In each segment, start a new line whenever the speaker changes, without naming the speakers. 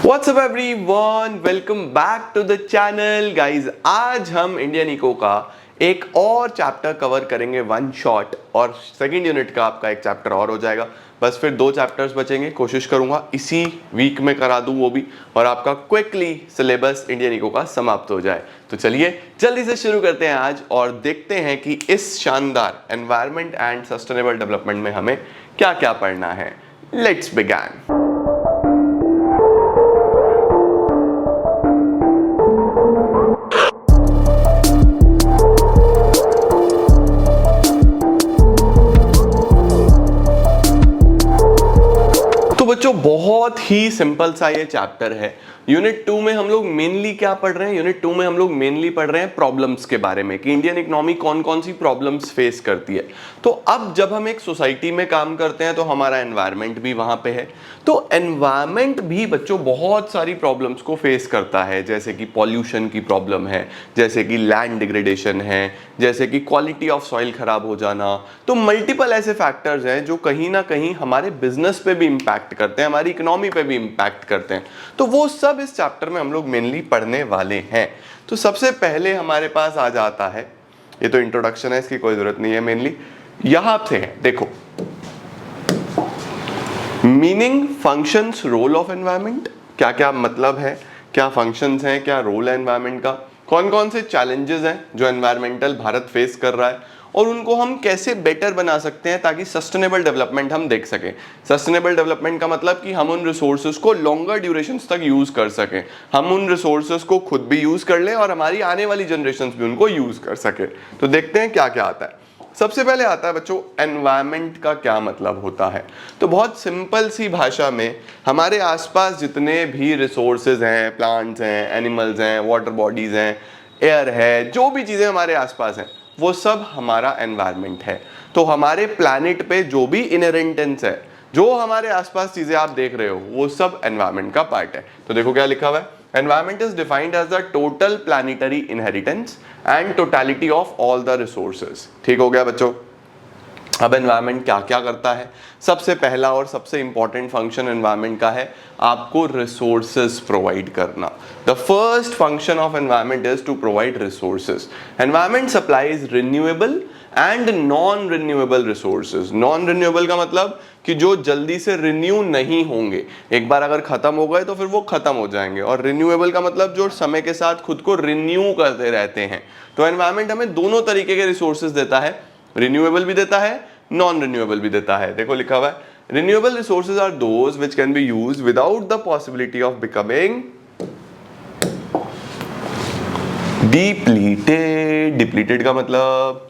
WhatsApp everyone, welcome back to the channel guys. आज हम Indian eco का एक और चैप्टर कवर करेंगे वन शॉट, और सेकंड यूनिट का आपका एक चैप्टर और हो जाएगा। बस फिर 2 चैप्टर्स बचेंगे। कोशिश करूंगा इसी वीक में करा दूं वो भी, और आपका क्विकली सिलेबस इंडियन इको का समाप्त हो जाए। तो चलिए जल्दी से शुरू करते हैं आज और देखते हैं कि इस शानदार एनवायरमेंट एंड सस्टेनेबल डेवलपमेंट में हमें क्या क्या पढ़ना है। Let's begin. तो बच्चों बहुत ही सिंपल सा ये चैप्टर है। यूनिट 2 में हम लोग मेनली क्या पढ़ रहे हैं? यूनिट 2 में हम लोग मेनली पढ़ रहे हैं प्रॉब्लम्स के बारे में कि इंडियन इकोनॉमी कौन कौन सी प्रॉब्लम्स फेस करती है। तो अब जब हम एक सोसाइटी में काम करते हैं तो हमारा एनवायरनमेंट भी वहां पे है। तो एनवायरनमेंट भी बच्चों बहुत सारी प्रॉब्लम्स को फेस करता है, जैसे कि पॉल्यूशन की प्रॉब्लम है, जैसे कि लैंड डिग्रेडेशन है, जैसे कि क्वालिटी ऑफ सॉइल खराब हो जाना। तो मल्टीपल ऐसे फैक्टर्स हैं जो कहीं ना कहीं हमारे बिजनेस पे भी इंपैक्ट करते हैं, हमारी इकोनॉमी पे भी इंपैक्ट करते हैं। तो वो सब इस चैप्टर में हम लोग मेनली पढ़ने वाले हैं। तो सबसे पहले हमारे पास आ जाता है, ये तो इंट्रोडक्शन है, इसकी कोई जरूरत नहीं है, मेनली यहां से है। देखो, meaning, functions, role of environment, क्या क्या मतलब है, क्या फंक्शंस हैं, क्या रोल है एनवायरनमेंट का, कौन कौन से चैलेंजेस हैं जो एनवायरमेंटल भारत फेस कर रहा है, और उनको हम कैसे बेटर बना सकते हैं ताकि सस्टेनेबल डेवलपमेंट हम देख सकें। सस्टेनेबल डेवलपमेंट का मतलब कि हम उन रिसोर्सेज को लॉन्गर ड्यूरेशंस तक यूज कर सकें, हम उन रिसोर्सेज को खुद भी यूज कर लें और हमारी आने वाली जनरेशंस भी उनको यूज कर सके। तो देखते हैं क्या क्या आता है। सबसे पहले आता है बच्चों एनवायरनमेंट का क्या मतलब होता है। तो बहुत सिंपल सी भाषा में हमारे आसपास जितने भी रिसोर्सेज हैं, प्लांट्स हैं, एनिमल्स हैं, वाटर बॉडीज हैं, एयर है, जो भी चीज़ें हमारे आसपास हैं वो सब हमारा एनवायरनमेंट है। तो हमारे प्लैनेट पे जो भी इनहेरेंटेंस है, जो हमारे आसपास चीज़ें आप देख रहे हो, वो सब एनवायरनमेंट का पार्ट है। तो देखो क्या लिखा हुआ है, environment is defined as the total planetary inheritance and totality of all the resources. ठीक हो गया बच्चों। अब एनवायरनमेंट क्या क्या करता है? सबसे पहला और सबसे इंपॉर्टेंट फंक्शन एनवायरनमेंट का है आपको रिसोर्सेज प्रोवाइड करना। The first function of environment is to provide resources. Environment supplies renewable and non renewable resources. Non renewable का मतलब कि जो जल्दी से रिन्यू नहीं होंगे, एक बार अगर खत्म हो गए तो फिर वो खत्म हो जाएंगे, और रिन्यूएबल का मतलब जो समय के साथ खुद को रिन्यू करते रहते हैं। तो एनवायरनमेंट हमें दोनों तरीके के रिसोर्सेज देता है, रिन्यूएबल भी देता है, नॉन रिन्यूएबल भी देता है। देखो लिखा हुआ है, renewable resources are those which can be used without the possibility of becoming depleted. Depleted का मतलब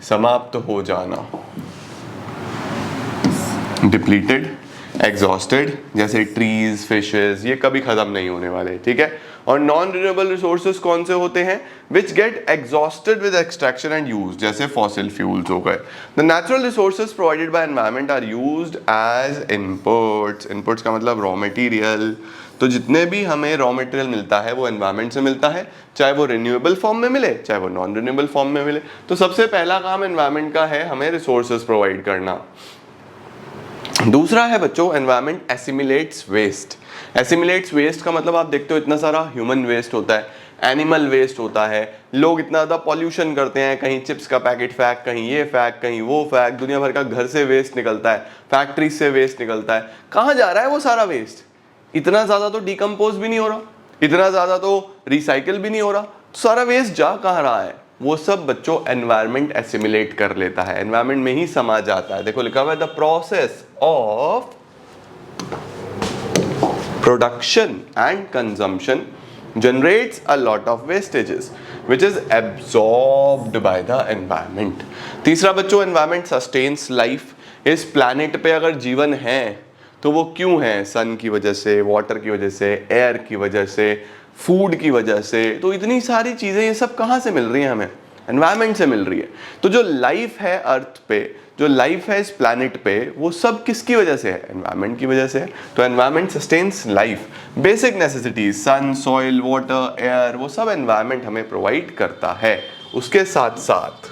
समाप्त हो जाना, डिप्लीटेड, एग्जॉस्टेड, जैसे ट्रीज, फिशेस, ये कभी खत्म नहीं होने वाले। ठीक है। और नॉन रिन्यूएबल रिसोर्सेज कौन से होते हैं? Which get exhausted with extraction and use, जैसे फॉसिल फ्यूल्स हो गए। The natural resources provided by environment are used as inputs. Inputs का मतलब रॉ मटेरियल। तो जितने भी हमें रॉ मटेरियल मिलता है वो एनवायरनमेंट से मिलता है, चाहे वो रिन्यूएबल फॉर्म में मिले, चाहे वो नॉन रिन्यूएबल फॉर्म में मिले। तो सबसे पहला काम एनवायरनमेंट का है हमें रिसोर्सेज प्रोवाइड करना। दूसरा है बच्चों, environment assimilates waste. Assimilates waste का मतलब आप देखते हो इतना सारा ह्यूमन वेस्ट होता है, एनिमल वेस्ट होता है, लोग इतना ज़्यादा पॉल्यूशन करते हैं, कहीं चिप्स का पैकेट फेंक, कहीं ये फेंक, कहीं वो फेंक, दुनिया भर का घर से वेस्ट निकलता है, फैक्ट्री से वेस्ट निकलता है। कहाँ जा रहा है वो सारा वेस्ट? इतना ज़्यादा तो डिकम्पोज भी नहीं हो रहा, इतना ज़्यादा तो रिसाइकिल भी नहीं हो रहा, तो सारा वेस्ट जा कहाँ रहा है? वो सब बच्चों एनवायरनमेंट एसिमिलेट कर लेता है, एनवायरनमेंट में ही समा जाता है। देखो लिखा हुआ है, the process of production and consumption generates a lot of wastages which is absorbed by the environment। तीसरा बच्चों, एनवायरनमेंट सस्टेन्स लाइफ। इस प्लैनेट पे अगर जीवन है तो वो क्यों है? सन की वजह से, वाटर की वजह से, एयर की वजह से, फूड की वजह से। तो इतनी सारी चीज़ें, ये सब कहाँ से मिल रही हैं? हमें एनवायरनमेंट से मिल रही है। तो जो लाइफ है अर्थ पे, जो लाइफ है इस प्लैनेट पे, वो सब किसकी वजह से है? एनवायरनमेंट की वजह से है। तो environment sustains life. Basic necessities, sun, soil, water, air, वो सब एनवायरनमेंट हमें प्रोवाइड करता है। उसके साथ साथ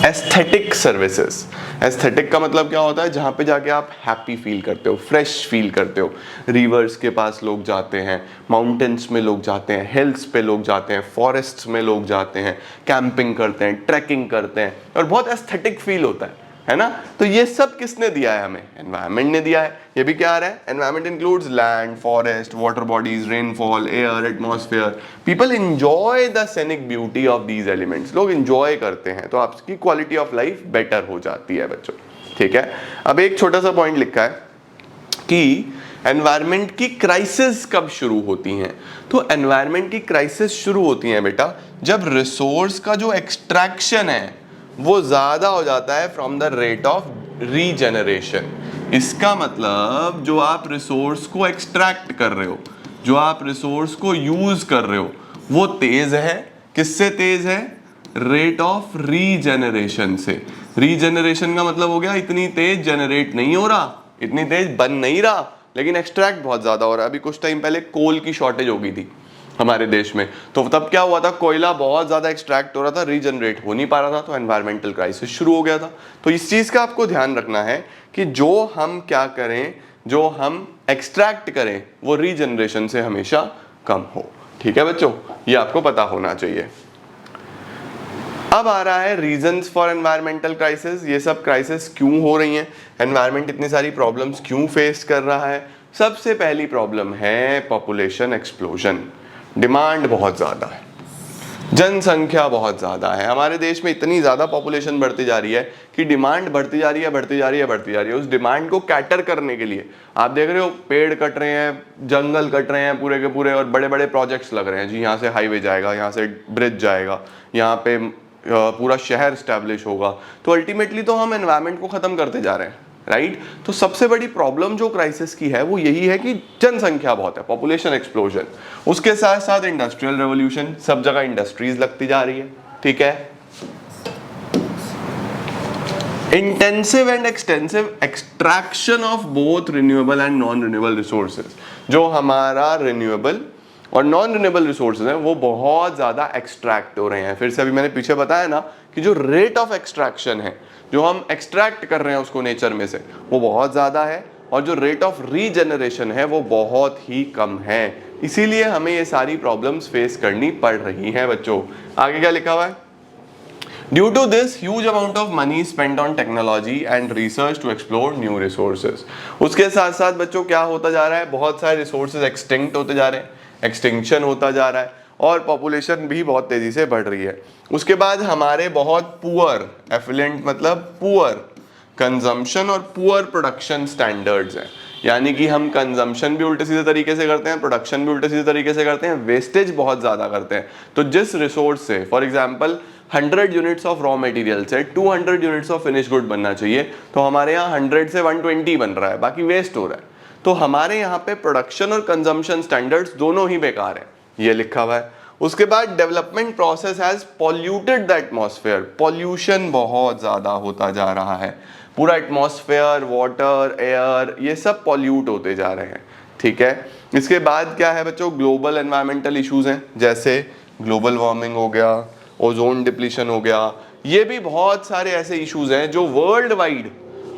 एस्थेटिक सर्विसेज। एस्थेटिक का मतलब क्या होता है? जहाँ पे जाके आप हैप्पी फील करते हो, फ्रेश फील करते हो। रिवर्स के पास लोग जाते हैं, माउंटेन्स में लोग जाते हैं, हिल्स पे लोग जाते हैं, फॉरेस्ट्स में लोग जाते हैं, कैंपिंग करते हैं, ट्रैकिंग करते हैं और बहुत एस्थेटिक फील होता है ना? तो ये सब किसने दिया है हमें? एनवायरनमेंट ने दिया है। ये भी क्या आ रहा है? Environment includes land, forest, water bodies, rainfall, air, atmosphere. People enjoy the scenic beauty of these elements. लोग इंजॉय करते हैं तो आपकी क्वालिटी ऑफ लाइफ बेटर हो जाती है बच्चों। ठीक है, अब एक छोटा सा पॉइंट लिखा है कि एनवायरनमेंट की क्राइसिस कब शुरू होती हैं? तो एनवायरनमेंट की क्राइसिस शुरू होती हैं बेटा जब रिसोर्स का जो एक्सट्रैक्शन है वो ज्यादा हो जाता है from the rate of regeneration. इसका मतलब जो आप रिसोर्स को एक्सट्रैक्ट कर रहे हो, जो आप रिसोर्स को यूज कर रहे हो, वो तेज है। किससे तेज है? रेट ऑफ रीजेनरेशन से। रीजेनरेशन का मतलब हो गया इतनी तेज जनरेट नहीं हो रहा, इतनी तेज बन नहीं रहा, लेकिन एक्सट्रैक्ट बहुत ज्यादा हो रहा है। अभी कुछ टाइम पहले कोल की शॉर्टेज हो गई थी हमारे देश में, तो तब क्या हुआ था? कोयला बहुत ज्यादा एक्सट्रैक्ट हो रहा था, रीजनरेट हो नहीं पा रहा था, तो एनवायरमेंटल क्राइसिस शुरू हो गया था। तो इस चीज का आपको ध्यान रखना है कि जो हम क्या करें, जो हम एक्सट्रैक्ट करें वो रीजनरेशन से हमेशा कम हो। ठीक है बच्चों, ये आपको पता होना चाहिए। अब आ रहा है रीजंस फॉर एनवायरमेंटल क्राइसिस। ये सब क्राइसिस क्यों हो रही हैं? एनवायरमेंट इतनी सारी प्रॉब्लम्स क्यों फेस कर रहा है? सबसे पहली प्रॉब्लम है पॉपुलेशन एक्सप्लोजन। डिमांड बहुत ज्यादा है, जनसंख्या बहुत ज्यादा है। हमारे देश में इतनी ज्यादा पॉपुलेशन बढ़ती जा रही है कि डिमांड बढ़ती जा रही है, बढ़ती जा रही है, बढ़ती जा रही है। उस डिमांड को कैटर करने के लिए आप देख रहे हो पेड़ कट रहे हैं, जंगल कट रहे हैं पूरे के पूरे, और बड़े बड़े प्रोजेक्ट्स लग रहे हैं जी। यहाँ से हाईवे जाएगा, यहाँ से ब्रिज जाएगा, यहाँ पे पूरा शहर स्टैब्लिश होगा। तो अल्टीमेटली तो हम एनवायरनमेंट को खत्म करते जा रहे हैं, राइट? तो सबसे बड़ी प्रॉब्लम जो क्राइसिस की है वो यही है कि जनसंख्या बहुत है, पॉपुलेशन एक्सप्लोजन। उसके साथ साथ इंडस्ट्रियल रेवोल्यूशन, सब जगह इंडस्ट्रीज लगती जा रही है। ठीक है, intensive and extensive extraction of both renewable and non renewable resources. जो हमारा रिन्यूएबल और नॉन रिन्यूएबल रिसोर्सेज हैं वो बहुत ज्यादा एक्सट्रैक्ट हो रहे हैं। फिर से अभी मैंने पीछे बताया ना कि जो रेट ऑफ एक्सट्रैक्शन है, जो हम एक्सट्रैक्ट कर रहे हैं उसको नेचर में से, वो बहुत ज्यादा है, और जो रेट ऑफ रीजनरेशन है वो बहुत ही कम है। इसीलिए हमें ये सारी प्रॉब्लम्स फेस करनी पड़ रही हैं बच्चों। आगे क्या लिखा हुआ है? Due to this, huge amount of money spent on technology and research to explore new resources. उसके साथ साथ बच्चों क्या होता जा रहा है? बहुत सारे रिसोर्सेज एक्सटिंक्ट होते जा रहे हैं, एक्सटिंक्शन होता जा रहा है, और पॉपुलेशन भी बहुत तेजी से बढ़ रही है। उसके बाद हमारे बहुत पुअर एफिलेंट मतलब पुअर कंजम्पशन और पुअर प्रोडक्शन स्टैंडर्ड्स हैं। यानी कि हम कंजम्पशन भी उल्टे सीधे तरीके से करते हैं, प्रोडक्शन भी उल्टे सीधे तरीके से करते हैं, वेस्टेज बहुत ज़्यादा करते हैं। तो जिस रिसोर्स से for example 100 units of raw material से 200 यूनिट्स ऑफ फिनिश गुड बनना चाहिए, तो हमारे यहाँ 100 से 120 बन रहा है, बाकी वेस्ट हो रहा है। तो हमारे यहाँ पे प्रोडक्शन और कंजम्पशन स्टैंडर्ड्स दोनों ही बेकार हैं, ये लिखा हुआ है। उसके बाद development process has polluted the atmosphere. Pollution बहुत ज़्यादा होता जा रहा है, पूरा एटमॉस्फेयर, वाटर, एयर, ये सब पॉल्यूट होते जा रहे हैं। ठीक है, इसके बाद क्या है बच्चों? ग्लोबल एनवायरमेंटल इश्यूज हैं, जैसे ग्लोबल वार्मिंग हो गया, ओजोन डिप्लीशन हो गया। ये भी बहुत सारे ऐसे इश्यूज हैं जो वर्ल्ड वाइड,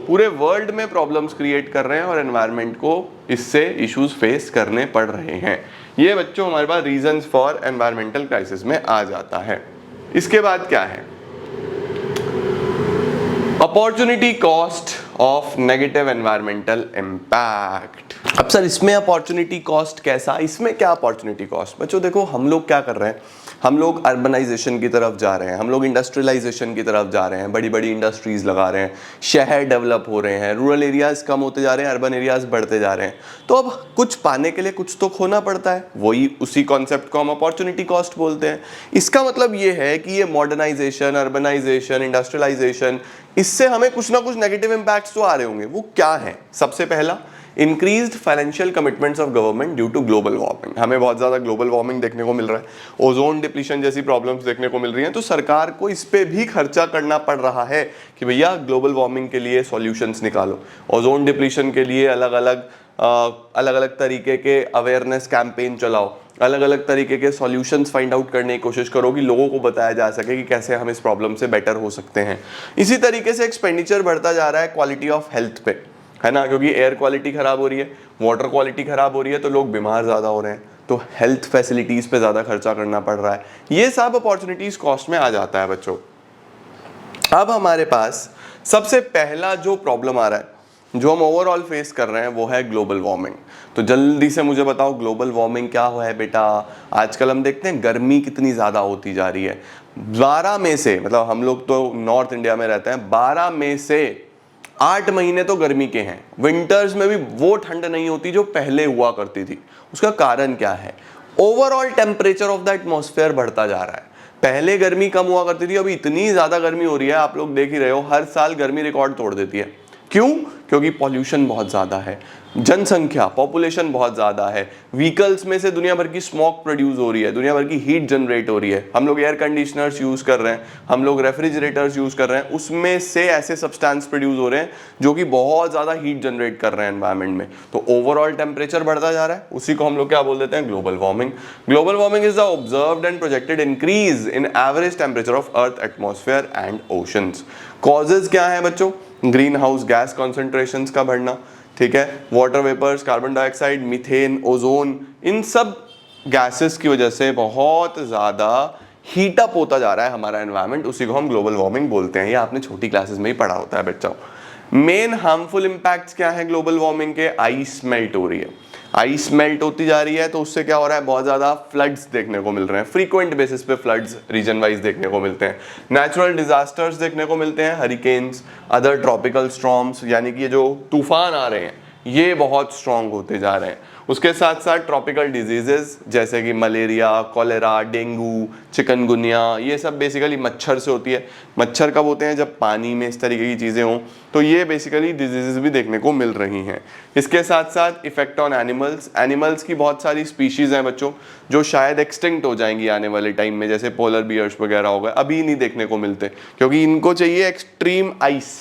पूरे वर्ल्ड में प्रॉब्लम्स क्रिएट कर रहे हैं और एनवायरनमेंट को इससे इश्यूज फेस करने पड़ रहे हैं। ये बच्चों हमारे पास रीजंस फॉर एनवायरमेंटल क्राइसिस में आ जाता है। इसके बाद क्या है? Opportunity cost of negative environmental impact. अब सर इसमें अपॉर्चुनिटी कॉस्ट कैसा? इसमें क्या अपॉर्चुनिटी कॉस्ट? बच्चों देखो, हम लोग क्या कर रहे हैं, हम लोग अर्बनाइजेशन की तरफ जा रहे हैं, हम लोग इंडस्ट्रियलाइजेशन की तरफ जा रहे हैं, बड़ी बड़ी इंडस्ट्रीज लगा रहे हैं, शहर डेवलप हो रहे हैं, रूरल एरियाज कम होते जा रहे हैं, अर्बन एरियाज बढ़ते जा रहे हैं। तो अब कुछ पाने के लिए कुछ तो खोना पड़ता है, वही उसी कॉन्सेप्ट को हम अपॉर्चुनिटी कॉस्ट बोलते हैं। इसका मतलब ये है कि ये मॉडर्नाइजेशन, अर्बनाइजेशन, इंडस्ट्रियलाइजेशन, इससे हमें कुछ ना कुछ नेगेटिव इंपैक्ट्स तो आ रहे होंगे। वो क्या है? सबसे पहला, increased financial commitments of government due to global warming. हमें बहुत ज़्यादा ग्लोबल वार्मिंग देखने को मिल रहा है, ओजोन डिप्लीशन जैसी प्रॉब्लम्स देखने को मिल रही हैं, तो सरकार को इस पे भी खर्चा करना पड़ रहा है कि भैया ग्लोबल वार्मिंग के लिए सॉल्यूशंस निकालो, ओजोन डिप्लीशन के लिए अलग अलग तरीके के अवेयरनेस कैंपेन चलाओ, अलग अलग तरीके के सॉल्यूशंस फाइंड आउट करने की कोशिश करो कि लोगों को बताया जा सके कि कैसे हम इस प्रॉब्लम से बेटर हो सकते हैं। इसी तरीके से एक्सपेंडिचर बढ़ता जा रहा है क्वालिटी ऑफ हेल्थ पे, है ना, क्योंकि एयर क्वालिटी खराब हो रही है, वाटर क्वालिटी खराब हो रही है, तो लोग बीमार ज़्यादा हो रहे हैं, तो हेल्थ फैसिलिटीज़ पे ज़्यादा खर्चा करना पड़ रहा है। ये सब अपॉर्चुनिटीज़ कॉस्ट में आ जाता है बच्चों। अब हमारे पास सबसे पहला जो प्रॉब्लम आ रहा है, जो हम ओवरऑल फेस कर रहे हैं, वो है ग्लोबल वार्मिंग। तो जल्दी से मुझे बताओ ग्लोबल वार्मिंग क्या हुआ है बेटा। आजकल हम देखते हैं गर्मी कितनी ज़्यादा होती जा रही है। 12 में से, मतलब हम लोग तो नॉर्थ इंडिया में रहते हैं, 12 में से 8 महीने तो गर्मी के हैं। विंटर्स में भी वो ठंड नहीं होती जो पहले हुआ करती थी। उसका कारण क्या है? Overall temperature of the atmosphere बढ़ता जा रहा है। पहले गर्मी कम हुआ करती थी, अभी इतनी ज्यादा गर्मी हो रही है, आप लोग देख ही रहे हो, हर साल गर्मी रिकॉर्ड तोड़ देती है। क्यों? क्योंकि पॉल्यूशन बहुत ज्यादा है, जनसंख्या, पॉपुलेशन बहुत ज्यादा है, व्हीकल्स में से दुनिया भर की स्मोक प्रोड्यूस हो रही है, दुनिया भर की हीट जनरेट हो रही है, हम लोग एयर कंडीशनर्स यूज कर रहे हैं, हम लोग रेफ्रिजरेटर्स यूज कर रहे हैं, उसमें से ऐसे सब्सटेंस प्रोड्यूस हो रहे हैं जो कि बहुत ज्यादा हीट जनरेट कर रहे हैं एनवायरमेंट में। तो ओवरऑल टेम्परेचर बढ़ता जा रहा है, उसी को हम लोग क्या बोल देते हैं? Global warming. Global warming is the observed and projected increase in average temperature of earth atmosphere and oceans. Causes क्या है बच्चों? ग्रीन हाउस गैस कॉन्सेंट्रेशंस का बढ़ना, ठीक है, water vapours, carbon dioxide, methane, ozone, इन सब गैसेस की वजह से बहुत ज़्यादा हीटअप होता जा रहा है हमारा एनवायरनमेंट, उसी को हम ग्लोबल वार्मिंग बोलते हैं। ये आपने छोटी क्लासेस में ही पढ़ा होता है बच्चों। मेन हार्मफुल इंपैक्ट्स क्या है ग्लोबल वार्मिंग के? आइस मेल्ट हो रही है, आइस मेल्ट होती जा रही है, तो उससे क्या हो रहा है? बहुत ज़्यादा फ्लड्स देखने को मिल रहे हैं, फ्रीक्वेंट बेसिस पे फ्लड्स रीजन वाइज देखने को मिलते हैं, नेचुरल डिजास्टर्स देखने को मिलते हैं, हरिकेन्स, अदर ट्रॉपिकल स्टॉर्म्स, यानी कि ये जो तूफान आ रहे हैं ये बहुत स्ट्रांग होते जा रहे हैं। उसके साथ साथ ट्रॉपिकल डिजीजेस जैसे कि मलेरिया, कॉलेरा, डेंगू, चिकनगुनिया, ये सब बेसिकली मच्छर से होती है। मच्छर कब होते हैं? जब पानी में इस तरीके की चीज़ें हों, तो ये बेसिकली डिजीजेस भी देखने को मिल रही हैं। इसके साथ साथ इफेक्ट ऑन एनिमल्स, एनिमल्स की बहुत सारी स्पीशीज़ हैं बच्चों जो शायद एक्सटिंक्ट हो जाएंगी आने वाले टाइम में, जैसे पोलर बियर्स वगैरह हो गए, अभी नहीं देखने को मिलते क्योंकि इनको चाहिए एक्सट्रीम आइस,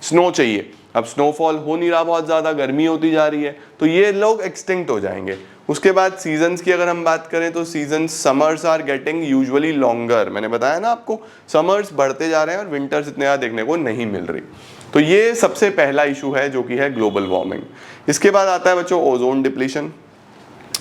स्नो चाहिए। अब स्नोफॉल हो नहीं रहा, बहुत ज़्यादा गर्मी होती जा रही है, तो ये लोग एक्सटिंक्ट हो जाएंगे। उसके बाद सीजन्स की अगर हम बात करें तो seasons, summers are getting usually longer. मैंने बताया ना आपको, समर्स बढ़ते जा रहे हैं और विंटर्स इतने ज़्यादा देखने को नहीं मिल रही। तो ये सबसे पहला इशू है जो कि है ग्लोबल वार्मिंग। इसके बाद आता है बच्चों ozone depletion.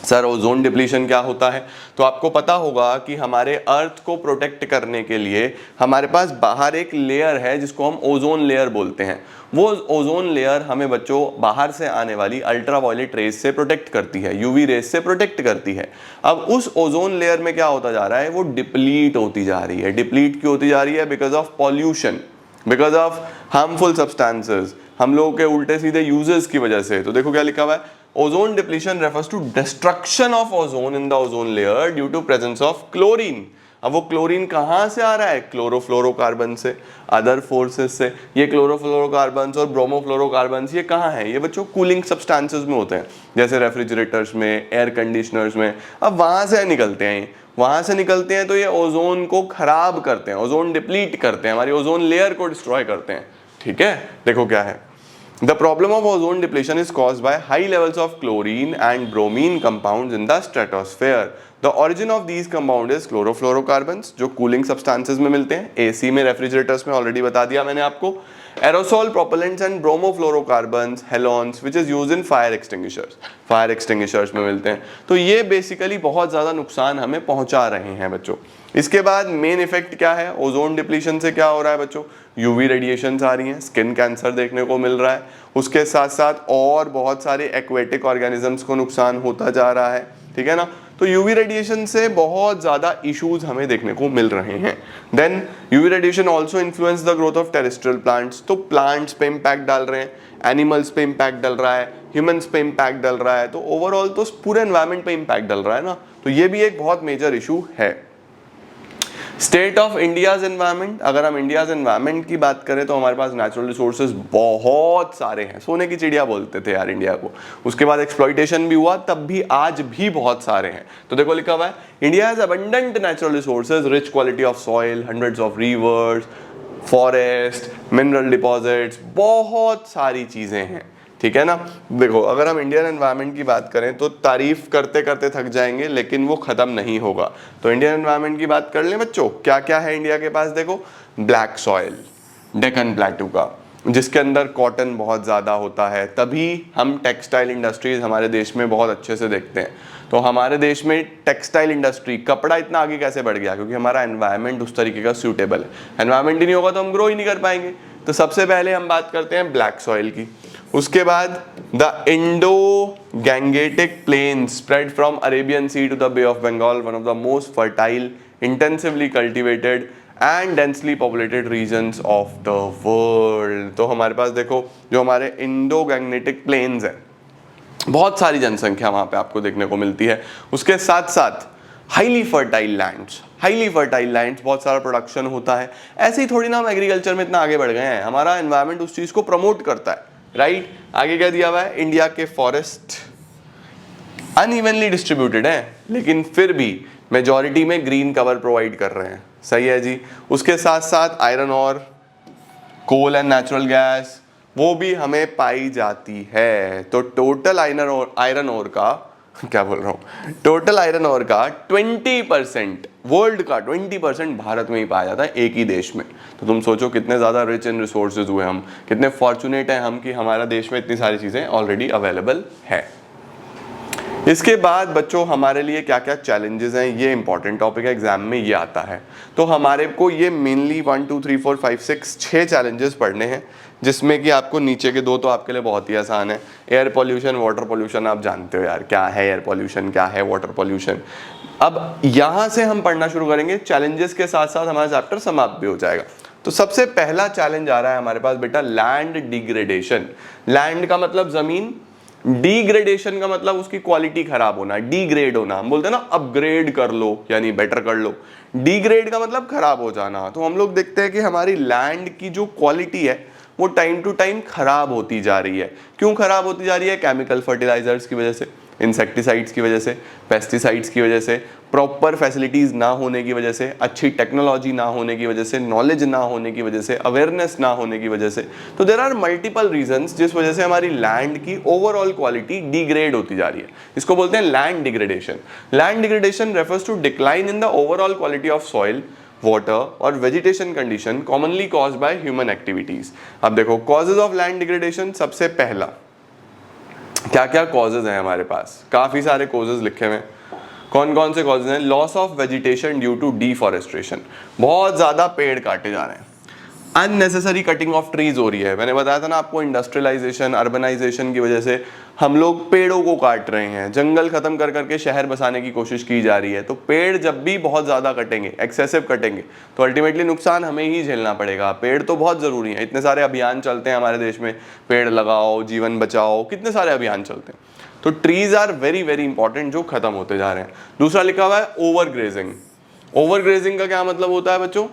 Sir ozone depletion क्या होता है? तो आपको पता होगा कि हमारे अर्थ को प्रोटेक्ट करने के लिए हमारे पास बाहर एक लेयर है जिसको हम ओजोन लेयर बोलते हैं। वो ओजोन लेयर हमें बच्चों बाहर से आने वाली अल्ट्रावायलेट रेज से प्रोटेक्ट करती है, यूवी रेज से प्रोटेक्ट करती है। अब उस ओजोन लेयर में क्या होता जा रहा है? वो डिप्लीट होती जा रही है। डिप्लीट क्यों होती जा रही है? Because of pollution, because of harmful substances, हम लोगों के उल्टे सीधे यूजेस की वजह से। तो देखो क्या लिखा हुआ है, ozone depletion refers to destruction of ozone in the ozone layer due to presence of chlorine. अब वो क्लोरीन कहां से आ रहा है? क्लोरोफ्लोरोकार्बन से, अदर फोर्सेस से। ये क्लोरोफ्लोरोकार्बन्स और ब्रोमोफ्लोरोकार्बन्स ये कहाँ हैं? ये बच्चों कूलिंग सब्सटेंसेस में होते हैं, जैसे रेफ्रिजरेटर्स में, एयर कंडीशनर्स में। अब वहां से निकलते हैं, वहां से निकलते हैं तो ये ओजोन को खराब करते हैं, ओजोन डिप्लीट करते हैं, हमारी ओजोन लेयर को डिस्ट्रॉय करते हैं। ठीक है, देखो क्या है। The problem of ozone depletion is caused by high levels of chlorine and bromine compounds in the stratosphere. The origin of these compounds is chlorofluorocarbons, जो cooling substances में मिलते हैं, AC में, रेफ्रिजरेटर्स में, ऑलरेडी बता दिया मैंने आपको। Aerosol propellants and bromofluorocarbons, halons, which is used in fire extinguishers. Fire extinguishers में मिलते हैं। तो ये बेसिकली बहुत ज़्यादा नुकसान हमें पहुंचा रहे हैं बच्चों। इसके बाद मेन इफेक्ट क्या है ओजोन डिप्लीशन से? क्या हो रहा है बच्चों? यूवी रेडिएशंस आ रही हैं, स्किन कैंसर देखने को मिल रहा है। उसके साथ साथ और बहुत सारे एक्वेटिक ऑर्गेनिजम्स को नुकसान होता जा रहा है, ठीक है ना। तो यूवी रेडिएशन से बहुत ज़्यादा इश्यूज हमें देखने को मिल रहे हैं। Then UV radiation also influence the growth of terrestrial plants. तो प्लांट्स पे इम्पैक्ट डाल रहे हैं, एनिमल्स पे इम्पैक्ट डल रहा है, ह्यूमंस पे इम्पैक्ट डल रहा है, तो ओवरऑल तो पूरे एनवायरनमेंट पे इम्पैक्ट डल रहा है ना। तो ये भी एक बहुत मेजर इशू है। स्टेट ऑफ इंडियाज एनवायरनमेंट, अगर हम इंडियाज एनवायरनमेंट की बात करें तो हमारे पास नेचुरल रिसोर्सेज बहुत सारे हैं, सोने की चिड़िया बोलते थे यार इंडिया को। उसके बाद एक्सप्लॉइटेशन भी हुआ, तब भी आज भी बहुत सारे हैं। तो देखो लिखा हुआ है India has abundant natural resources, rich quality of soil, hundreds of reverse, forest, mineral deposits, बहुत सारी चीजें हैं। ठीक है ना। देखो अगर हम इंडियन एनवायरनमेंट की बात करें तो तारीफ करते करते थक जाएंगे, लेकिन वो खत्म नहीं होगा। तो इंडियन एनवायरनमेंट की बात कर लें बच्चों, क्या क्या है इंडिया के पास। देखो ब्लैक सॉइल, डेक्कन प्लेटू का, जिसके अंदर कॉटन बहुत ज़्यादा होता है, तभी हम टेक्सटाइल इंडस्ट्रीज हमारे देश में बहुत अच्छे से देखते हैं। तो हमारे देश में टेक्सटाइल इंडस्ट्री, कपड़ा इतना आगे कैसे बढ़ गया, क्योंकि हमारा एनवायरनमेंट उस तरीके का सूटेबल है। एनवायरनमेंट ही नहीं होगा तो हम ग्रो ही नहीं कर पाएंगे। तो सबसे पहले हम बात करते हैं ब्लैक सॉइल की। उसके बाद the Indo Gangetic plain spread from Arabian sea to the bay of Bengal, one of the most fertile, intensively cultivated and densely populated regions of the world. तो हमारे पास देखो जो हमारे इंडो गैंगेटिक प्लेन्स हैं, बहुत सारी जनसंख्या वहाँ पे आपको देखने को मिलती है। उसके साथ साथ highly fertile lands, highly fertile lands, बहुत सारा प्रोडक्शन होता है। ऐसे ही थोड़ी ना हम एग्रीकल्चर में इतना आगे बढ़ गए हैं, हमारा एनवायरनमेंट उस चीज़ को प्रमोट करता है, राइट। आगे क्या दिया हुआ है, इंडिया के फॉरेस्ट अनइवनली डिस्ट्रीब्यूटेड है, लेकिन फिर भी मेजॉरिटी में ग्रीन कवर प्रोवाइड कर रहे हैं, सही है जी। उसके साथ साथ आयरन और कोल एंड नेचुरल गैस वो भी हमें पाई जाती है। तो टोटल आयरन ओर का क्या बोल रहा हूँ, टोटल आयरन ओर का 20%, वर्ल्ड का 20% भारत में ही पाया जाता है, एक ही देश में। तो तुम सोचो कितने ज़्यादा रिच इन रिसोर्सेज हुए हम, कितने फॉर्चुनेट हैं हम कि हमारा देश में इतनी सारी चीज़ें ऑलरेडी अवेलेबल है। इसके बाद बच्चों हमारे लिए क्या क्या चैलेंजेस हैं, ये इंपॉर्टेंट टॉपिक है, एग्जाम में ये आता है। तो हमारे को ये मेनली 1 2 3 4 5 6 चैलेंजेस पढ़ने हैं, जिसमें कि आपको नीचे के 2 तो आपके लिए बहुत ही आसान है। एयर पॉल्यूशन, वाटर पॉल्यूशन, आप जानते हो यार क्या है एयर पॉल्यूशन, क्या है वाटर पॉल्यूशन। अब यहाँ से हम पढ़ना शुरू करेंगे, चैलेंजेस के साथ साथ हमारा चैप्टर समाप्त भी हो जाएगा। तो सबसे पहला चैलेंज आ रहा है हमारे पास बेटा, लैंड डिग्रेडेशन। लैंड का मतलब जमीन, डिग्रेडेशन का मतलब उसकी क्वालिटी खराब होना, डिग्रेड होना। हम बोलते हैं ना अपग्रेड कर लो यानी बेटर कर लो, डिग्रेड का मतलब खराब हो जाना। तो हम लोग देखते हैं कि हमारी लैंड की जो क्वालिटी है वो टाइम टू टाइम खराब होती जा रही है। क्यों खराब होती जा रही है, केमिकल फर्टिलाइजर्स की वजह से, इंसेक्टिसाइड्स की वजह से, पेस्टिसाइड्स की वजह से, प्रॉपर फैसिलिटीज़ ना होने की वजह से, अच्छी टेक्नोलॉजी ना होने की वजह से, नॉलेज ना होने की वजह से, अवेयरनेस ना होने की वजह से। तो देयर आर मल्टीपल रीजंस जिस वजह से हमारी लैंड की ओवरऑल क्वालिटी डिग्रेड होती जा रही है। इसको बोलते हैं land degradation. Land degradation refers to decline in the overall quality of soil, water और vegetation condition commonly caused by human activities. अब देखो कॉजेज ऑफ लैंड डिग्रेडेशन, सबसे पहला क्या क्या कॉजेज हैं हमारे पास, काफी सारे कॉजेज लिखे हुए हैं। कौन कौन से कॉजेज हैं, loss of vegetation due to deforestation, बहुत ज्यादा पेड़ काटे जा रहे हैं, अननेसेसरी कटिंग ऑफ ट्रीज हो रही है। मैंने बताया था ना आपको, इंडस्ट्रियलाइजेशन, अर्बनाइजेशन की वजह से हम लोग पेड़ों को काट रहे हैं, जंगल खत्म कर करके शहर बसाने की कोशिश की जा रही है। तो पेड़ जब भी बहुत ज्यादा कटेंगे, एक्सेसिव कटेंगे, तो अल्टीमेटली नुकसान हमें ही झेलना पड़ेगा। पेड़ तो बहुत जरूरी है, इतने सारे अभियान चलते हैं हमारे देश में, पेड़ लगाओ, जीवन बचाओ, कितने सारे अभियान चलते हैं। तो trees are very very important जो खत्म होते जा रहे हैं। दूसरा लिखा हुआ है ओवर ग्रेजिंग। ओवर ग्रेजिंग का क्या मतलब होता है बच्चों,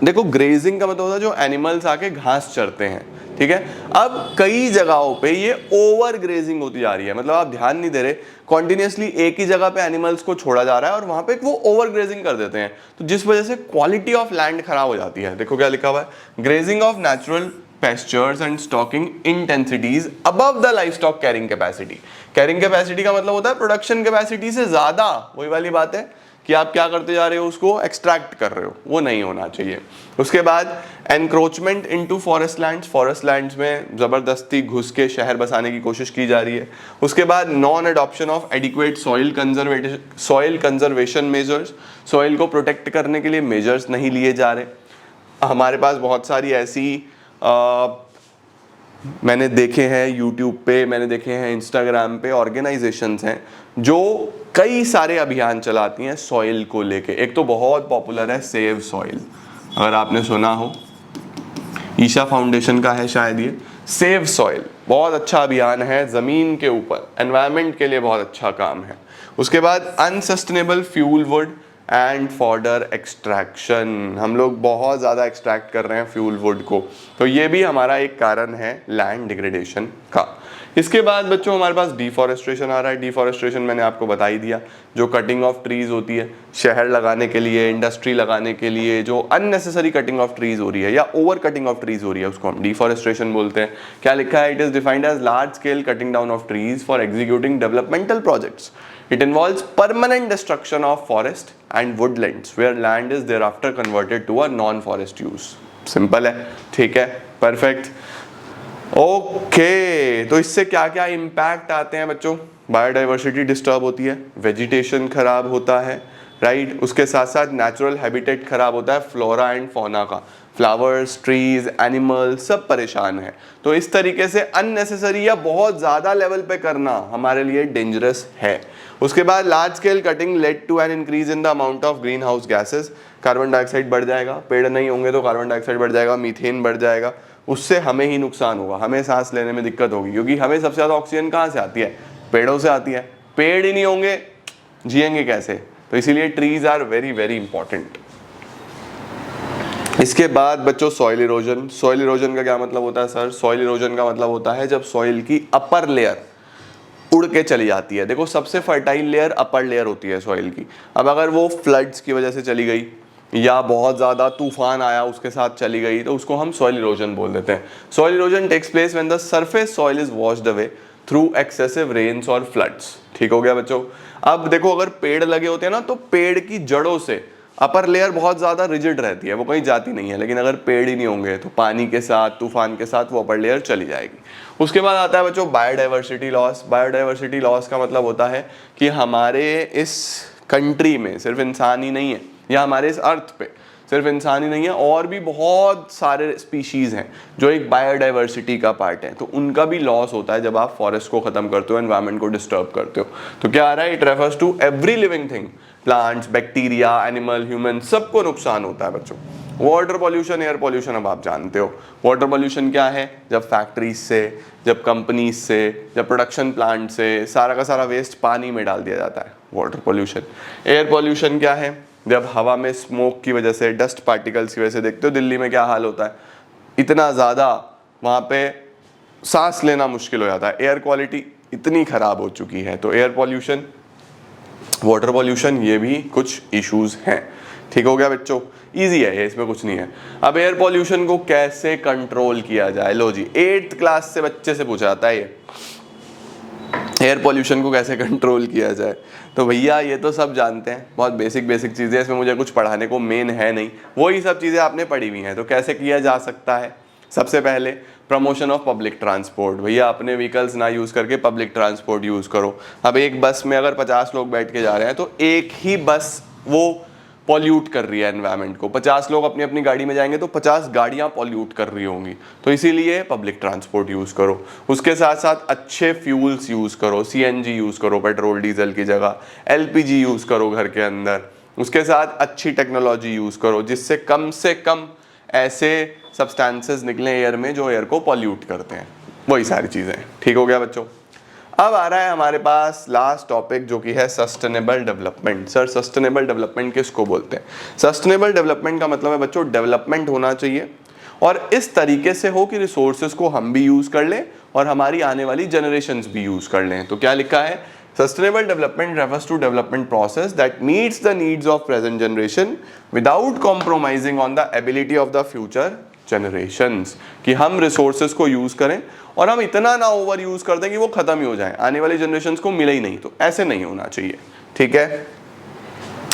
देखो ग्रेजिंग का मतलब होता है जो एनिमल्स आके घास चरते हैं, ठीक है। अब कई जगहों पे ये ओवर ग्रेजिंग होती जा रही है, मतलब आप ध्यान नहीं दे रहे, कॉन्टिन्यूसली एक ही जगह पे एनिमल्स को छोड़ा जा रहा है और वहां पे वो ओवर ग्रेजिंग कर देते हैं, तो जिस वजह से क्वालिटी ऑफ लैंड खराब हो जाती है। देखो क्या लिखा हुआ है, grazing of natural pastures and stocking intensities above the livestock carrying capacity। Carrying capacity का मतलब होता है प्रोडक्शन कैपेसिटी से ज्यादा, वही वाली बात है कि आप क्या करते जा रहे हो, उसको एक्सट्रैक्ट कर रहे हो, वो नहीं होना चाहिए। उसके बाद encroachment into forest lands, forest lands में जबरदस्ती घुस के शहर बसाने की कोशिश की जा रही है। उसके बाद non adoption of adequate soil conservation measures, soil को प्रोटेक्ट करने के लिए मेजर्स नहीं लिए जा रहे। हमारे पास बहुत सारी ऐसी मैंने देखे हैं यूट्यूब पे, मैंने देखे हैं इंस्टाग्राम पे, ऑर्गेनाइजेशंस हैं जो कई सारे अभियान चलाती हैं सॉइल को लेके। एक तो बहुत पॉपुलर है सेव सॉइल, अगर आपने सुना हो, ईशा फाउंडेशन का है शायद ये, सेव सॉइल बहुत अच्छा अभियान है, जमीन के ऊपर एनवायरनमेंट के लिए बहुत अच्छा काम है। उसके बाद unsustainable fuel wood and fodder extraction, हम लोग बहुत ज़्यादा एक्सट्रैक्ट कर रहे हैं फ्यूल वुड को, तो ये भी हमारा एक कारण है लैंड डिग्रेडेशन का। इसके बाद बच्चों हमारे पास डिफॉरेस्टेशन आ रहा है। डिफॉरेस्टेशन मैंने आपको बता ही दिया, जो कटिंग ऑफ ट्रीज होती है शहर लगाने के लिए, इंडस्ट्री लगाने के लिए, जो अननेसेसरी कटिंग ऑफ ट्रीज हो रही है या ओवर कटिंग ऑफ ट्रीज हो रही है उसको हम डिफॉरेस्टेशन बोलते हैं। क्या लिखा है? It is defined as large scale cutting down of trees for executing developmental projects. It involves permanent destruction of forest and woodlands where land is thereafter converted to a non-forest use. Simple है, ठीक है, perfect. Okay, तो इससे क्या क्या impact आते हैं बच्चों? बायोडाइवर्सिटी डिस्टर्ब होती है, वेजिटेशन खराब होता है, राइट। उसके साथ साथ नेचुरल हैबिटेट खराब होता है, फ्लोरा एंड फौना का, फ्लावर्स, ट्रीज, एनिमल्स सब परेशान है। तो इस तरीके से अननेसेसरी या बहुत ज़्यादा लेवल पे करना हमारे लिए डेंजरस है। उसके बाद large scale cutting led to an increase in the amount of green house gases. Carbon dioxide बढ़ जाएगा, पेड़ नहीं होंगे तो कार्बन डाइऑक्साइड बढ़ जाएगा, मीथेन बढ़ जाएगा, उससे हमें ही नुकसान होगा, हमें सांस लेने में दिक्कत होगी, क्योंकि हमें सबसे ज़्यादा ऑक्सीजन कहाँ से आती है? पेड़ों से आती है। पेड़ ही नहीं होंगे, जिएंगे कैसे? तो इसीलिए trees are very very important. इसके बाद बच्चों सॉइल इरोजन। सॉइल इरोजन का क्या मतलब होता है सर? सॉइल इरोजन का मतलब होता है जब सॉइल की अपर लेयर उड़ के चली जाती है। देखो सबसे फर्टाइल लेयर अपर लेयर होती है सॉइल की। अब अगर वो फ्लड्स की वजह से चली गई या बहुत ज़्यादा तूफान आया उसके साथ चली गई तो उसको हम सॉइल इरोजन बोल देते हैं। Soil erosion takes place when the surface soil is washed away through excessive rains और फ्लड्स। ठीक हो गया बच्चों। अब देखो अगर पेड़ लगे होते हैं ना तो पेड़ की जड़ों से अपर लेयर बहुत ज़्यादा रिजिड रहती है, वो कहीं जाती नहीं है, लेकिन अगर पेड़ ही नहीं होंगे तो पानी के साथ, तूफान के साथ वो अपर लेयर चली जाएगी। उसके बाद आता है बच्चों बायोडाइवर्सिटी लॉस। बायोडाइवर्सिटी लॉस का मतलब होता है कि हमारे इस कंट्री में सिर्फ इंसान ही नहीं है, या हमारे इस अर्थ पे सिर्फ इंसान ही नहीं है, और भी बहुत सारे स्पीशीज़ हैं जो एक बायोडाइवर्सिटी का पार्ट है, तो उनका भी लॉस होता है जब आप फॉरेस्ट को ख़त्म करते हो, एनवायरनमेंट को डिस्टर्ब करते हो। तो क्या आ रहा है? It refers to every living thing, plants, bacteria, animal, human, सबको नुकसान होता है बच्चों। वाटर पॉल्यूशन, एयर पॉल्यूशन अब आप जानते हो। वाटर पॉल्यूशन क्या है? जब फैक्ट्रीज से, जब कंपनीज से, जब प्रोडक्शन प्लांट से सारा का सारा वेस्ट पानी में डाल दिया जाता है, वाटर पॉल्यूशन। एयर पॉल्यूशन क्या है? जब हवा में स्मोक की वजह से, डस्ट पार्टिकल्स की वजह से, देखते हो दिल्ली में क्या हाल होता है, इतना ज़्यादा वहाँ पे सांस लेना मुश्किल हो जाता है, एयर क्वालिटी इतनी ख़राब हो चुकी है। तो एयर पॉल्यूशन, वाटर पॉल्यूशन, ये भी कुछ इश्यूज हैं। ठीक हो गया बच्चों, इजी है ये, इसमें कुछ नहीं है। अब एयर पॉल्यूशन को कैसे कंट्रोल किया जाए? लो जी, 8th क्लास से बच्चे से पूछा जाता है ये, एयर पॉल्यूशन को कैसे कंट्रोल किया जाए। तो भैया ये तो सब जानते हैं, बहुत बेसिक बेसिक चीज़ें, इसमें मुझे कुछ पढ़ाने को मेन है नहीं, वही सब चीज़ें आपने पढ़ी हुई हैं। तो कैसे किया जा सकता है? सबसे पहले प्रमोशन ऑफ पब्लिक ट्रांसपोर्ट। भैया अपने व्हीकल्स ना यूज़ करके पब्लिक ट्रांसपोर्ट यूज़ करो। अब एक बस में अगर 50 लोग बैठ के जा रहे हैं तो एक ही बस वो पॉल्यूट कर रही है एनवायरनमेंट को, 50 लोग अपनी अपनी गाड़ी में जाएंगे तो 50 गाड़ियाँ पॉल्यूट कर रही होंगी। तो इसीलिए पब्लिक ट्रांसपोर्ट यूज़ करो। उसके साथ साथ अच्छे फ्यूल्स यूज़ करो, CNG यूज़ करो पेट्रोल डीजल की जगह, LPG यूज़ करो घर के अंदर। उसके साथ अच्छी टेक्नोलॉजी यूज़ करो जिससे कम से कम ऐसे सब्सटेंसेस निकले एयर में जो एयर को पॉल्यूट करते हैं, वही सारी चीज़ें। ठीक हो गया बच्चों। अब आ रहा है हमारे पास लास्ट टॉपिक जो कि है sustainable development. Sir sustainable development किसको बोलते हैं? सस्टेनेबल डेवलपमेंट का मतलब है बच्चों डेवलपमेंट होना चाहिए और इस तरीके से हो कि रिसोर्सेज को हम भी यूज़ कर लें और हमारी आने वाली जनरेशन्स भी यूज़ कर लें। तो क्या लिखा है? Sustainable development refers to development process that meets the needs of present generation without compromising on the ability of the future generations। कि हम resources को यूज करें और हम इतना ना ओवर यूज कर दें कि वो खत्म ही हो जाए, आने वाली जनरेशन्स को मिले ही नहीं। तो ऐसे नहीं होना चाहिए, ठीक है।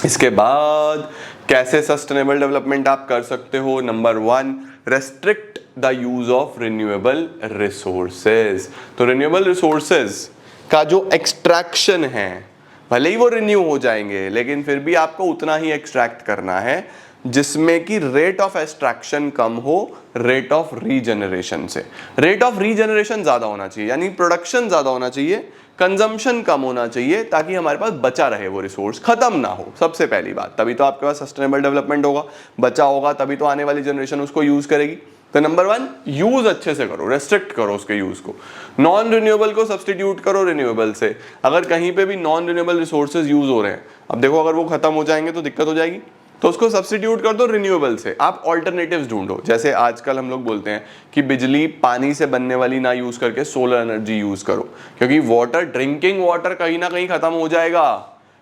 इसके बाद कैसे सस्टेनेबल डेवलपमेंट आप कर सकते हो? Number 1, restrict the use of renewable resources. तो रिन्यूएबल रिसोर्सेज का जो एक्सट्रैक्शन है, भले ही वो रिन्यू हो जाएंगे लेकिन फिर भी आपको उतना ही एक्सट्रैक्ट करना है जिसमें कि रेट ऑफ एक्सट्रैक्शन कम हो रेट ऑफ रीजनरेशन से। रेट ऑफ रीजनरेशन ज्यादा होना चाहिए, यानी प्रोडक्शन ज्यादा होना चाहिए, कंजम्पशन कम होना चाहिए, ताकि हमारे पास बचा रहे, वो रिसोर्स खत्म ना हो। सबसे पहली बात, तभी तो आपके पास सस्टेनेबल डेवलपमेंट होगा, बचा होगा तभी तो आने वाली जनरेशन उसको यूज करेगी। तो नंबर 1, यूज अच्छे से करो, रेस्ट्रिक्ट करो उसके यूज को। नॉन रिन्यूएबल को सब्सटीट्यूट करो रिन्यूएबल से। अगर कहीं पे भी नॉन रिन्यूएबल रिसोर्सेज यूज हो रहे हैं, अब देखो अगर वो खत्म हो जाएंगे तो दिक्कत हो जाएगी, तो उसको सब्स्टिट्यूट कर दो रिन्यूएबल से, आप ऑल्टरनेटिव्स ढूंढो। जैसे आजकल हम लोग बोलते हैं कि बिजली पानी से बनने वाली ना यूज करके सोलर एनर्जी यूज करो, क्योंकि वाटर, ड्रिंकिंग वाटर कहीं ना कहीं खत्म हो जाएगा,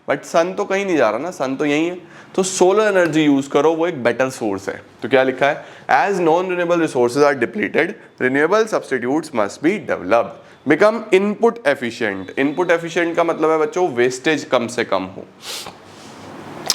बट सन तो कहीं नहीं जा रहा ना, सन तो यही है। तो सोलर एनर्जी यूज करो, वो एक बेटर सोर्स है। तो क्या लिखा है, as non renewable resources are depleted, renewable substitutes must be developed, become input efficient. Input efficient का मतलब है बच्चों वेस्टेज कम से कम हो,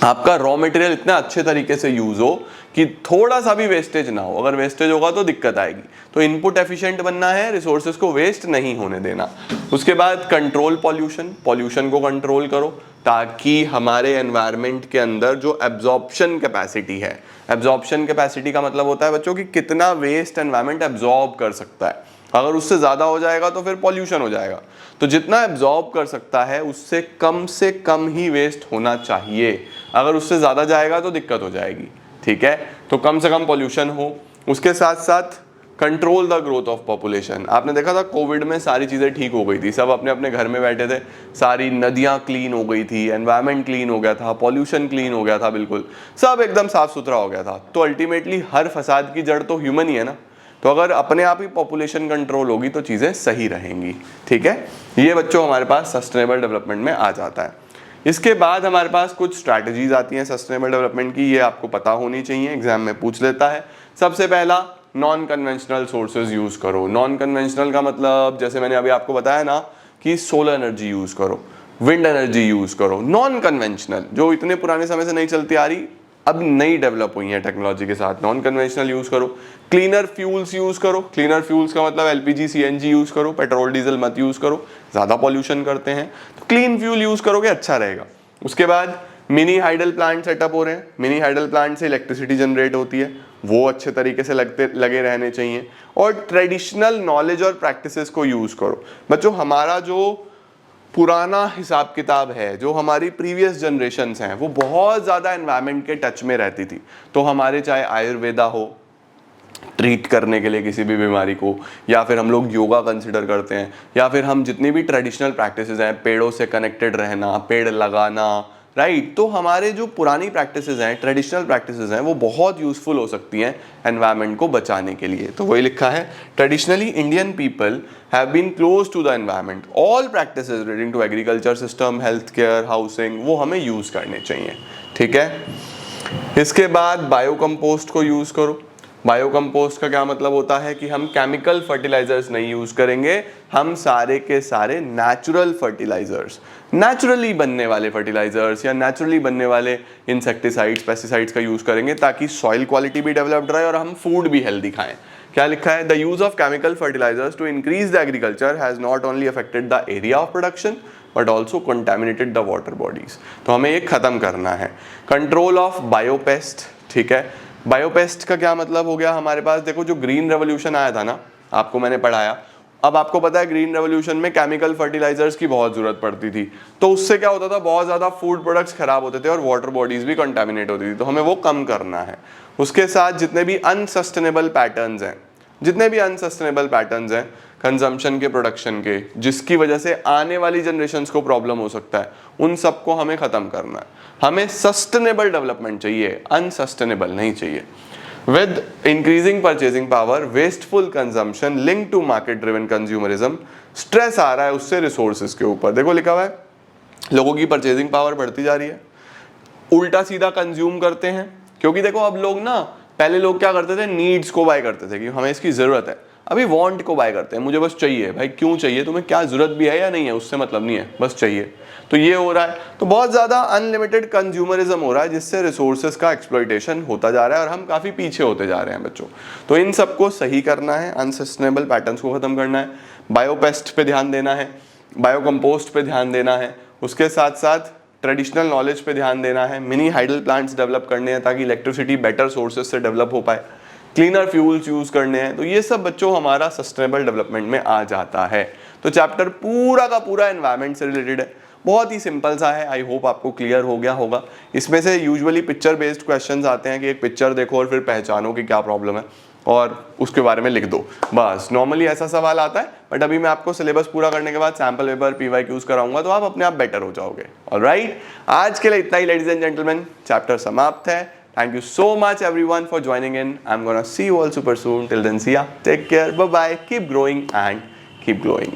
आपका रॉ मटेरियल इतना अच्छे तरीके से यूज हो कि थोड़ा सा भी वेस्टेज ना हो। अगर वेस्टेज होगा तो दिक्कत आएगी। तो इनपुट एफिशिएंट बनना है, रिसोर्सेज को वेस्ट नहीं होने देना। उसके बाद कंट्रोल पॉल्यूशन, पॉल्यूशन को कंट्रोल करो ताकि हमारे एनवायरनमेंट के अंदर जो एब्जॉर्प्शन कैपेसिटी है, एब्जॉर्प्शन कैपेसिटी का मतलब होता है बच्चों कि कितना वेस्ट एनवायरनमेंट एब्जॉर्ब कर सकता है। अगर उससे ज़्यादा हो जाएगा तो फिर पॉल्यूशन हो जाएगा। तो जितना एब्जॉर्ब कर सकता है उससे कम ही वेस्ट होना चाहिए। अगर उससे ज़्यादा जाएगा तो दिक्कत हो जाएगी, ठीक है। तो कम से कम पॉल्यूशन हो। उसके साथ साथ control the growth of population. आपने देखा था कोविड में सारी चीज़ें ठीक हो गई थी, सब अपने अपने घर में बैठे थे, सारी नदियाँ क्लीन हो गई थी, एनवायरनमेंट क्लीन हो गया था, पॉल्यूशन क्लीन हो गया था, बिल्कुल सब एकदम साफ सुथरा हो गया था। तो अल्टीमेटली हर फसाद की जड़ तो ह्यूमन ही है ना। तो अगर अपने आप ही पॉपुलेशन कंट्रोल होगी तो चीज़ें सही रहेंगी, ठीक है। ये बच्चों हमारे पास सस्टेनेबल डेवलपमेंट में आ जाता है। इसके बाद हमारे पास कुछ स्ट्रैटेजीज आती हैं सस्टेनेबल डेवलपमेंट की, ये आपको पता होनी चाहिए, एग्जाम में पूछ लेता है। सबसे पहला, नॉन कन्वेंशनल सोर्सेज यूज करो। नॉन कन्वेंशनल का मतलब जैसे मैंने अभी आपको बताया ना कि सोलर एनर्जी यूज करो, विंड एनर्जी यूज करो। नॉन कन्वेंशनल जो इतने पुराने समय से नहीं चलती आ रही, अब नई डेवलप हुई है टेक्नोलॉजी के साथ, नॉन कन्वेंशनल यूज करो। क्लीनर फ्यूल्स यूज करो। क्लीनर फ्यूल्स का मतलब एलपीजी सीएनजी यूज करो, पेट्रोल डीजल मत यूज करो, ज्यादा पॉल्यूशन करते हैं। तो क्लीन फ्यूल यूज करोगे अच्छा रहेगा। उसके बाद मिनी हाइडल प्लांट सेटअप हो रहे हैं। मिनी हाइडल प्लांट से इलेक्ट्रिसिटी जनरेट होती है, वो अच्छे तरीके से लगे रहने चाहिए। और ट्रेडिशनल नॉलेज और प्रैक्टिसेस को यूज करो। बच्चों हमारा जो पुराना हिसाब किताब है, जो हमारी प्रीवियस जनरेशन्स हैं, वो बहुत ज़्यादा एनवायरनमेंट के टच में रहती थी। तो हमारे चाहे आयुर्वेदा हो ट्रीट करने के लिए किसी भी बीमारी को, या फिर हम लोग योगा कंसिडर करते हैं, या फिर हम जितनी भी ट्रेडिशनल प्रैक्टिसेस हैं, पेड़ों से कनेक्टेड रहना, पेड़ लगाना, राइट। तो हमारे जो पुरानी प्रैक्टिसेस हैं, ट्रेडिशनल प्रैक्टिसेस हैं, वो बहुत यूजफुल हो सकती हैं एनवायरनमेंट को बचाने के लिए। तो वही लिखा है, traditionally Indian people have been close to the environment, all practices relating to agriculture system, health care, housing, वो हमें यूज करने चाहिए, ठीक है। इसके बाद बायो कंपोस्ट को यूज करो। बायो कंपोस्ट का क्या मतलब होता है कि हम केमिकल फर्टिलाइजर्स नहीं यूज करेंगे, हम सारे के सारे नेचुरल फर्टिलाइजर्स, नेचुरली बनने वाले फर्टिलाइजर्स या नेचुरली बनने वाले इंसेक्टिसाइड्स, पेस्टिसाइड्स का यूज करेंगे, ताकि सॉइल क्वालिटी भी डेवलप्ड रहे और हम फूड भी हेल्दी खाएं। क्या लिखा है, the use of chemical fertilisers to increase the agriculture has not only affected the area of production but also contaminated the water bodies. तो हमें ये खत्म करना है। कंट्रोल ऑफ बायोपेस्ट, ठीक है। बायोपेस्ट का क्या मतलब हो गया हमारे पास, देखो जो ग्रीन रेवोल्यूशन आया था ना, आपको मैंने पढ़ाया, अब आपको पता है ग्रीन रेवोल्यूशन में केमिकल फर्टिलाइजर्स की बहुत जरूरत पड़ती थी। तो उससे क्या होता था, बहुत ज्यादा फूड प्रोडक्ट्स खराब होते थे और वाटर बॉडीज भी कंटामिनेट होती थी। तो हमें वो कम करना है। उसके साथ जितने भी अनसस्टेनेबल पैटर्न्स हैं, जितने भी अनसस्टेनेबल पैटर्न्स हैं कंजम्पशन के, प्रोडक्शन के, जिसकी वजह से आने वाली जनरेशन्स को प्रॉब्लम हो सकता है, उन सबको हमें खत्म करना है। हमें सस्टेनेबल डेवलपमेंट चाहिए, अनसस्टेनेबल नहीं चाहिए। With increasing purchasing power, wasteful consumption link to market driven consumerism, stress आ रहा है उससे रिसोर्सेज के ऊपर। देखो लिखा हुआ है, लोगों की परचेजिंग पावर बढ़ती जा रही है, उल्टा सीधा कंज्यूम करते हैं। क्योंकि देखो अब लोग ना, पहले लोग क्या करते थे, नीड्स को बाय करते थे कि हमें इसकी जरूरत है, अभी वांट को बाय करते हैं, मुझे बस चाहिए। भाई क्यों चाहिए तुम्हें, क्या जरूरत भी है या नहीं है, उससे मतलब नहीं है, बस चाहिए। तो ये हो रहा है। तो बहुत ज्यादा अनलिमिटेड कंज्यूमरिज्म हो रहा है, जिससे रिसोर्सेज का एक्सप्लॉइटेशन होता जा रहा है और हम काफी पीछे होते जा रहे हैं बच्चों। तो इन सबको सही करना है, अनसस्टेनेबल पैटर्न्स को खत्म करना है, बायोपेस्ट पे ध्यान देना है, बायो कंपोस्ट पे ध्यान देना है, उसके साथ साथ ट्रेडिशनल नॉलेज पे ध्यान देना है, मिनी हाइडल प्लांट्स डेवलप करने हैं ताकि इलेक्ट्रिसिटी बेटर सोर्सेज से डेवलप हो पाए, क्लीनर फ्यूल्स यूज करने हैं। तो ये सब बच्चों हमारा सस्टेनेबल डेवलपमेंट में आ जाता है। तो चैप्टर पूरा का पूरा एनवायरनमेंट से रिलेटेड है, बहुत ही सिंपल सा है। आई होप आपको क्लियर हो गया होगा। इसमें से यूजुअली पिक्चर बेस्ड क्वेश्चंस आते हैं कि एक पिक्चर देखो और फिर पहचानो कि क्या प्रॉब्लम है और उसके बारे में लिख दो, बस नॉर्मली ऐसा सवाल आता है। बट अभी मैं आपको सिलेबस पूरा करने के बाद सैंपल पेपर PYQs कराऊंगा, तो आप अपने आप बेटर हो जाओगे। ऑलराइट, आज के लिए इतना ही लेडीज एंड जेंटलमैन, चैप्टर समाप्त है। Thank you so much everyone for joining in. I'm gonna see you all super soon. Till then, see ya. Take care. Bye bye. Keep growing and keep glowing.